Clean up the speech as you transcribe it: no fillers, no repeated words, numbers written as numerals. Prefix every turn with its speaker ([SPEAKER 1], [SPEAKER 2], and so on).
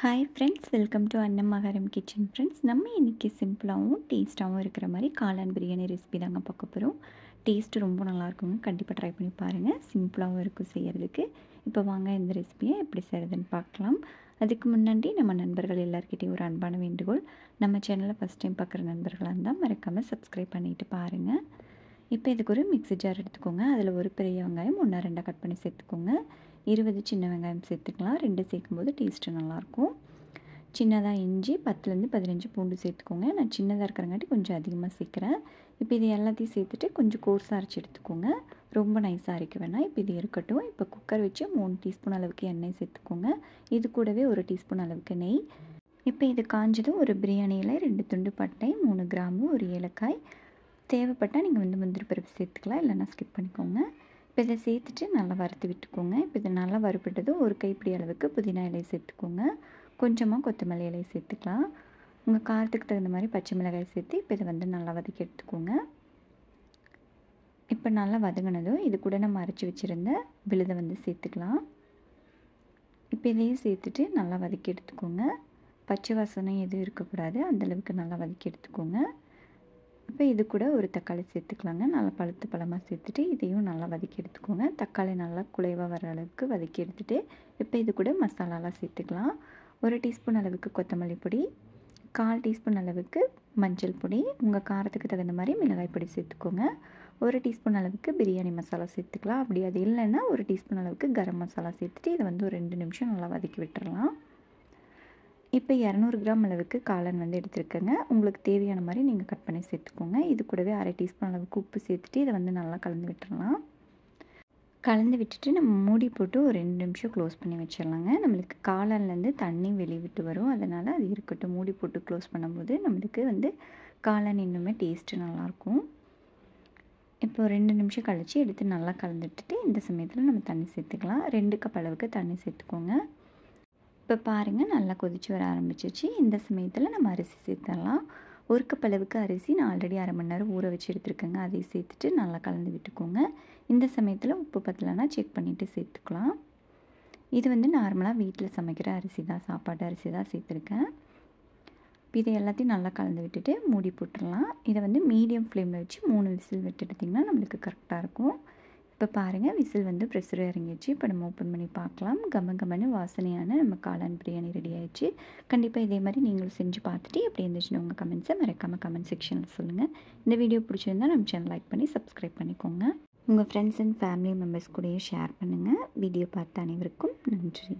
[SPEAKER 1] Hi friends, welcome to அன்னமகாரம் kitchen. Friends, நம்ம இன்றைக்கி சிம்பிளாகவும் டேஸ்ட்டாகவும் இருக்கிற மாதிரி காளான் பிரியாணி ரெசிபி தாங்க பார்க்க போகிறோம். டேஸ்ட்டு ரொம்ப நல்லாயிருக்குங்க. கண்டிப்பாக ட்ரை பண்ணி பாருங்கள். சிம்பிளாகவும் இருக்கும் செய்கிறதுக்கு. இப்போ வாங்க இந்த ரெசிபியை எப்படி செய்கிறதுன்னு பார்க்கலாம். அதுக்கு முன்னாடி நம்ம நண்பர்கள் எல்லாருக்கிட்டையும் ஒரு அன்பான வேண்டுகோள். நம்ம சேனலை ஃபஸ்ட் டைம் பார்க்குற நண்பர்களாக இருந்தால் மறக்காமல் சப்ஸ்கிரைப் பண்ணிவிட்டு பாருங்கள். இப்போ இதுக்கு ஒரு மிக்ஸி ஜார் எடுத்துக்கோங்க. அதில் ஒரு பெரிய வெங்காயம் 1-2 கட் பண்ணி சேர்த்துக்கோங்க. 20 சின்ன வெங்காயம் சேர்த்துக்கலாம். 2 சேர்க்கும்போது டேஸ்ட்டு நல்லாயிருக்கும். சின்னதாக இஞ்சி 10-15 பூண்டு சேர்த்துக்கோங்க. நான் சின்னதாக இருக்கிறங்காட்டி கொஞ்சம் அதிகமாக சேர்க்குறேன். இப்போ இது எல்லாத்தையும் சேர்த்துட்டு கொஞ்சம் கோர்ஸாக அரைச்சி எடுத்துக்கோங்க. ரொம்ப நைஸாக அரைக்க வேணாம். இப்போ இது இருக்கட்டும். இப்போ குக்கர் வச்சு 3 டீஸ்பூன் அளவுக்கு எண்ணெய் சேர்த்துக்கோங்க. இது கூடவே 1 டீஸ்பூன் அளவுக்கு நெய். இப்போ இது காஞ்சதும் ஒரு பிரியாணியில் 2 துண்டு பட்டை, 3 கிராம்பு, 1 ஏலக்காய். தேவைப்பட்டால் நீங்கள் முந்திரி பருப்பு சேர்த்துக்கலாம், இல்லைன்னா ஸ்கிப் பண்ணிக்கோங்க. இப்போ இதை சேர்த்துட்டு நல்லா வறுத்து விட்டுக்கோங்க. இப்போ இது நல்லா வறுப்பட்டதும் ஒரு கைப்பிடி அளவுக்கு புதினா இலையை சேர்த்துக்கோங்க. கொஞ்சமாக கொத்தமல்லி இலையை சேர்த்துக்கலாம். உங்கள் காரத்துக்கு தகுந்த மாதிரி பச்சை மிளகாய் சேர்த்து இப்போ இதை நல்லா வதக்கி எடுத்துக்கோங்க. இப்போ நல்லா வதங்கினதும் இது கூட நம்ம அரைச்சி வச்சுருந்த விழுதை சேர்த்துக்கலாம். இப்போ இதையும் சேர்த்துட்டு நல்லா வதக்கி எடுத்துக்கோங்க. பச்சை வாசனை எதுவும் இருக்கக்கூடாது, அந்தளவுக்கு நல்லா வதக்கி எடுத்துக்கோங்க. இப்போ இது கூட ஒரு தக்காளி சேர்த்துக்கலாங்க. நல்லா பழுத்து பழமாக சேர்த்துட்டு இதையும் நல்லா வதக்கி எடுத்துக்கோங்க. தக்காளி நல்லா குலைவாக வர அளவுக்கு வதக்கி எடுத்துகிட்டு இப்போ இது கூட மசாலாலாம் சேர்த்துக்கலாம். 1 டீஸ்பூன் அளவுக்கு கொத்தமல்லி பொடி, 1/4 டீஸ்பூன் அளவுக்கு மஞ்சள் பொடி, உங்கள் காரத்துக்கு தகுந்த மாதிரி மிளகாய் பொடி சேர்த்துக்கோங்க. 1 டீஸ்பூன் அளவுக்கு பிரியாணி மசாலா சேர்த்துக்கலாம். அப்படி அது இல்லைன்னா 1 டீஸ்பூன் அளவுக்கு கரம் மசாலா சேர்த்துட்டு இதை ஒரு 2 நிமிஷம் நல்லா வதக்கி விட்டுறலாம். இப்போ 200 கிராம் அளவுக்கு காளான் எடுத்துருக்கேங்க. உங்களுக்கு தேவையான மாதிரி நீங்கள் கட் பண்ணி சேர்த்துக்கோங்க. இது கூடவே 1/2 டீஸ்பூன் அளவுக்கு உப்பு சேர்த்துட்டு இதை நல்லா கலந்து விட்டுறலாம். கலந்து விட்டுட்டு நம்ம மூடி போட்டு ஒரு 2 நிமிஷம் க்ளோஸ் பண்ணி வச்சிடலாங்க. நம்மளுக்கு காளான்லேருந்து தண்ணி வெளிவிட்டு வரும், அதனால் அது இருக்கட்டும். மூடி போட்டு க்ளோஸ் பண்ணும்போது நம்மளுக்கு காளான் இன்னுமே டேஸ்ட்டு நல்லாயிருக்கும். இப்போ 2 நிமிஷம் கழித்து எடுத்து நல்லா கலந்துட்டுட்டு இந்த சமயத்தில் நம்ம தண்ணி சேர்த்துக்கலாம். 2 கப் அளவுக்கு தண்ணி சேர்த்துக்கோங்க. இப்போ பாருங்கள், நல்லா கொதித்து வர ஆரம்பிச்சிச்சு. இந்த சமயத்தில் நம்ம அரிசி சேர்த்துடலாம். 1 கப் அளவுக்கு அரிசி நான் ஆல்ரெடி 1/2 மணி நேரம் ஊற வச்சு எடுத்துருக்கேங்க. அதையும் சேர்த்துட்டு நல்லா கலந்து விட்டுக்கோங்க. இந்த சமயத்தில் உப்பு பத்தலைன்னா செக் பண்ணிவிட்டு சேர்த்துக்கலாம். இது நார்மலாக வீட்டில் சமைக்கிற அரிசி தான், சாப்பாட்டு அரிசி தான் சேர்த்துருக்கேன். இதை எல்லாத்தையும் நல்லா கலந்து விட்டுட்டு மூடி போட்டுடலாம். இதை மீடியம் ஃப்ளேமில் வச்சு 3 விசில் விட்டு எடுத்திங்கன்னா நம்மளுக்கு கரெக்டாக இருக்கும். இப்போ பாருங்கள், விசில் ப்ரெஷர் இறங்கிடுச்சு. இப்போ நம்ம ஓப்பன் பண்ணி பார்க்கலாம். கம வாசனையான நம்ம காளான் பிரியாணி ரெடி ஆயிடுச்சு. கண்டிப்பாக இதே மாதிரி நீங்களும் செஞ்சு பார்த்துட்டு எப்படி இருந்துச்சுன்னு உங்கள் கமெண்ட்ஸை மறக்காமல் கமெண்ட் செக்ஷனில் சொல்லுங்கள். இந்த வீடியோ பிடிச்சிருந்தா நம்ம சேனல் லைக் பண்ணி சப்ஸ்கிரைப் பண்ணிக்கோங்க. உங்கள் ஃப்ரெண்ட்ஸ் அண்ட் ஃபேமிலி மெம்பர்ஸ் கூடயும் ஷேர் பண்ணுங்கள். வீடியோ பார்த்த அனைவருக்கும் நன்றி.